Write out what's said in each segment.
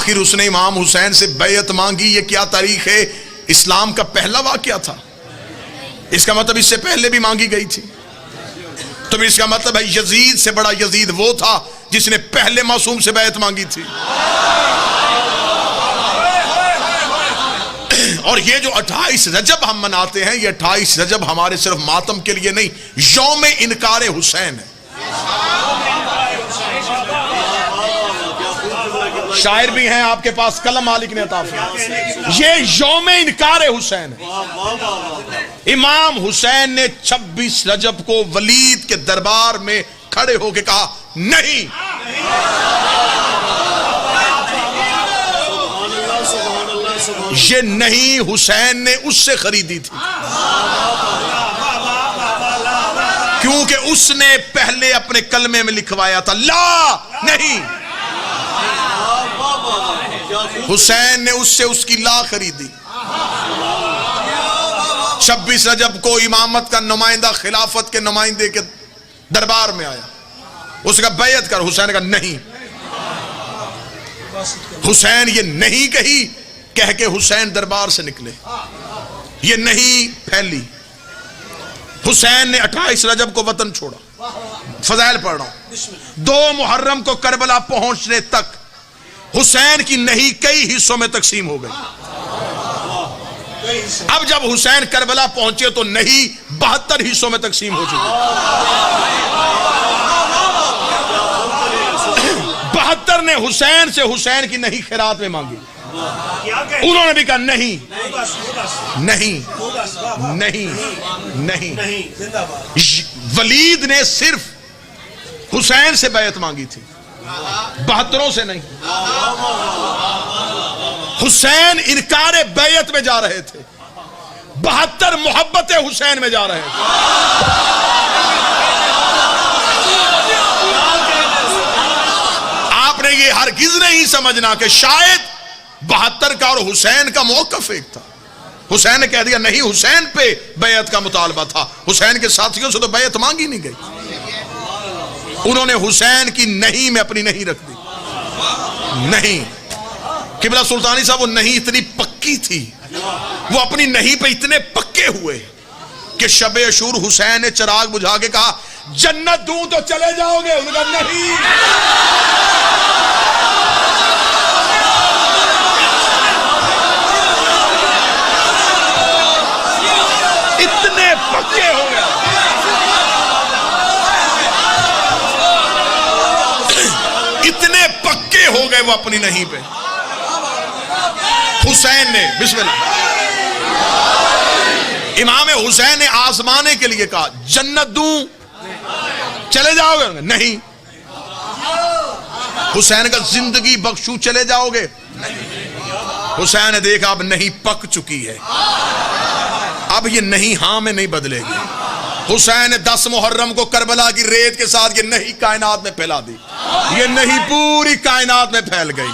آخر اس نے امام حسین سے بیعت مانگی. یہ کیا تاریخ ہے؟ اسلام کا پہلا واقعہ تھا. اس کا مطلب اس سے پہلے بھی مانگی گئی تھی. تو اس کا مطلب ہے یزید سے بڑا یزید وہ تھا جس نے پہلے معصوم سے بیعت مانگی تھی. اور یہ جو 28 رجب ہم مناتے ہیں، یہ 28 رجب ہمارے صرف ماتم کے لیے نہیں، یوم انکار حسین ہے. شاعر بھی ہیں آپ کے پاس، قلم مالک نے عطا فرمایا. یہ یوم انکار حسین ہے. امام حسین نے 26 رجب کو ولید کے دربار میں کھڑے ہو کے کہا نہیں. یہ نہیں حسین نے اس سے خریدی تھی، کیونکہ اس نے پہلے اپنے کلمے میں لکھوایا تھا لا نہیں. حسین نے اس سے اس کی لا خریدی. 26 رجب کو امامت کا نمائندہ خلافت کے نمائندے کے دربار میں آیا. اس کا بیعت کر. حسین نے کہا نہیں. حسین یہ نہیں کہی، کہہ کے حسین دربار سے نکلے. یہ نہیں پھیلی. حسین نے 28 رجب کو وطن چھوڑا. فضائل پڑھ رہا ہوں. 2 محرم کو کربلا پہنچنے تک حسین کی نہیں کئی حصوں میں تقسیم ہو گئی. اب جب حسین کربلا پہنچے تو نہیں 72 حصوں میں تقسیم ہو چکی. 72 نے حسین سے حسین کی نہیں خیرات میں مانگی. انہوں نے بھی کہا نہیں نہیں نہیں نہیں. ولید نے صرف حسین سے بیعت مانگی تھی، 72 سے نہیں. حسین انکار بیعت میں جا رہے تھے، 72 محبت حسین میں جا رہے تھے. آپ نے یہ ہرگز نہیں سمجھنا کہ شاید 72 کا اور حسین کا موقف ایک تھا. حسین نے کہہ دیا نہیں. حسین پہ بیعت کا مطالبہ تھا، حسین کے ساتھیوں سے تو بیعت مانگی نہیں گئی. انہوں نے حسین کی نہیں میں اپنی نہیں رکھ دی. نہیں قبلہ سلطانی صاحب، وہ نہیں اتنی پکی تھی، وہ اپنی نہیں پہ اتنے پکے ہوئے کہ شب عاشور حسین نے چراغ بجھا کے کہا جنت دوں تو چلے جاؤ گے. انہوں نے کہا نہیں. اتنے پکے ہو گئے. اتنے پکے ہو گئے وہ اپنی نہیں پہ. حسین نے بسم اللہ، امام حسین نے آزمانے کے لیے کہا جنت دوں چلے جاؤ گے؟ نہیں. حسین کا زندگی بخشو چلے جاؤ گے؟ حسین نے دیکھا اب نہیں پک چکی ہے، اب یہ نہیں ہاں میں نہیں بدلے گی. حسین نے 10 محرم کو کربلا کی ریت کے ساتھ یہ نہیں کائنات میں پھیلا دی. یہ نہیں پوری کائنات میں پھیل گئی.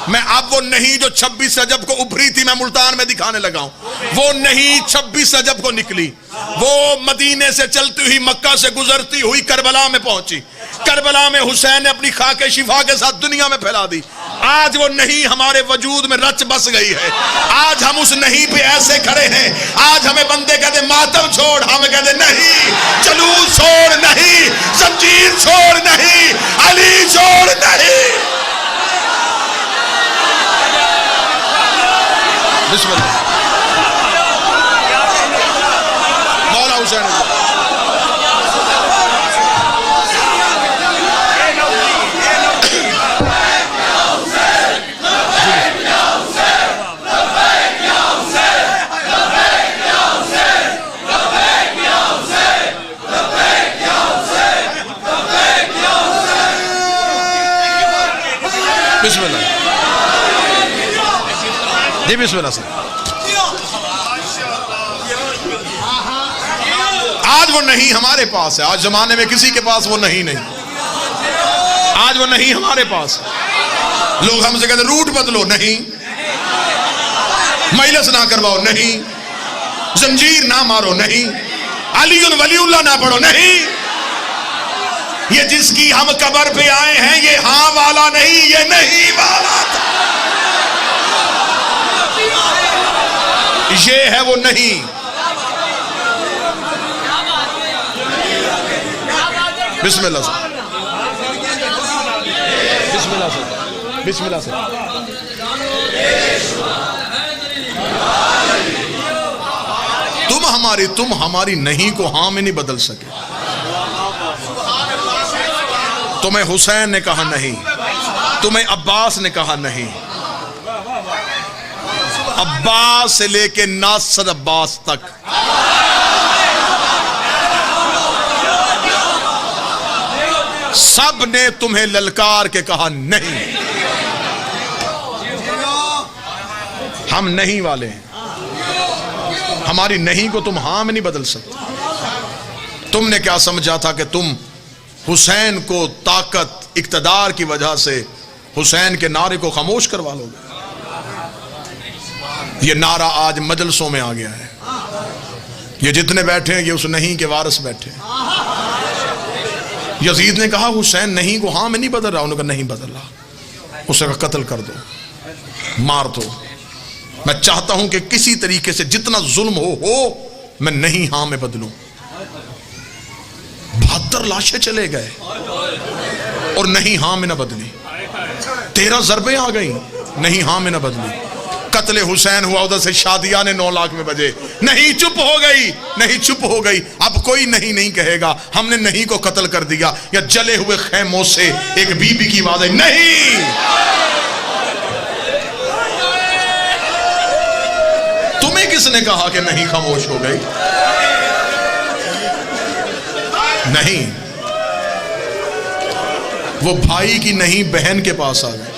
میں اب وہ نہیں جو 26 رجب کو ابھری تھی میں ملتان میں دکھانے لگا ہوں، وہ نہیں 26 رجب کو نکلی. وہ مدینے سے چلتی ہوئی مکہ سے گزرتی ہوئی کربلا میں پہنچی. کربلا میں حسین نے اپنی خاک شفا کے ساتھ دنیا میں پھیلا دی. آج وہ نہیں ہمارے وجود میں رچ بس گئی ہے. آج ہم اس نہیں پہ ایسے کھڑے ہیں. آج ہمیں بندے کہتے ماتم چھوڑ، ہم کہتے نہیں. جلوس چھوڑ نہیں، زنجیر چھوڑ نہیں، علی چھوڑ نہیں. بسم اللہ. مولا حسین بسم اللہ جی. بسم اللہ سر. آج وہ نہیں ہمارے پاس ہے. آج زمانے میں کسی کے پاس وہ نہیں. آج وہ نہیں ہمارے پاس. لوگ ہم سے کہتے روٹ بدلو، نہیں. مجلس نہ کرواؤ، نہیں. زنجیر نہ مارو، نہیں. علی ولی اللہ نہ پڑھو، نہیں. یہ جس کی ہم قبر پہ آئے ہیں یہ ہاں والا نہیں، یہ نہیں والا تھا. یہ ہے وہ نہیں. بسم اللہ سے، بسم اللہ سے، بسم اللہ سے. تم ہماری نہیں کو ہاں میں نہیں بدل سکے. تمہیں حسین نے کہا نہیں، تمہیں عباس نے کہا نہیں. عباس سے لے کے ناصر عباس تک سب نے تمہیں للکار کے کہا نہیں، ہم نہیں والے ہیں. ہماری نہیں کو تم ہاں میں نہیں بدل سکتے. تم نے کیا سمجھا تھا کہ تم حسین کو طاقت اقتدار کی وجہ سے حسین کے نعرے کو خاموش کروا لو گے؟ یہ نعرہ آج مجلسوں میں آ گیا ہے. یہ جتنے بیٹھے ہیں یہ اس نہیں کے وارث بیٹھے ہیں. یزید نے کہا حسین نہیں کو ہاں میں نہیں بدل رہا. انہوں نے کہا نہیں بدل رہا. اسے کہا قتل کر دو، مار دو. میں چاہتا ہوں کہ کسی طریقے سے جتنا ظلم ہو میں نہیں ہاں میں بدلوں. 72 لاشیں چلے گئے اور نہیں ہاں میں نہ بدلی. 13 ضربیں آ گئیں، نہیں ہاں میں نہ بدلی. قتل حسین ہوا، ادھر سے شادیاں نے 9 لاکھ میں بجے. نہیں چپ ہو گئی، نہیں چپ ہو گئی. اب کوئی نہیں کہے گا ہم نے نہیں کو قتل کر دیا. یا جلے ہوئے خیموں سے ایک بی بی کی آواز ہے نہیں. تمہیں کس نے کہا کہ نہیں خاموش ہو گئی؟ نہیں. وہ بھائی کی نہیں بہن کے پاس آ گئے.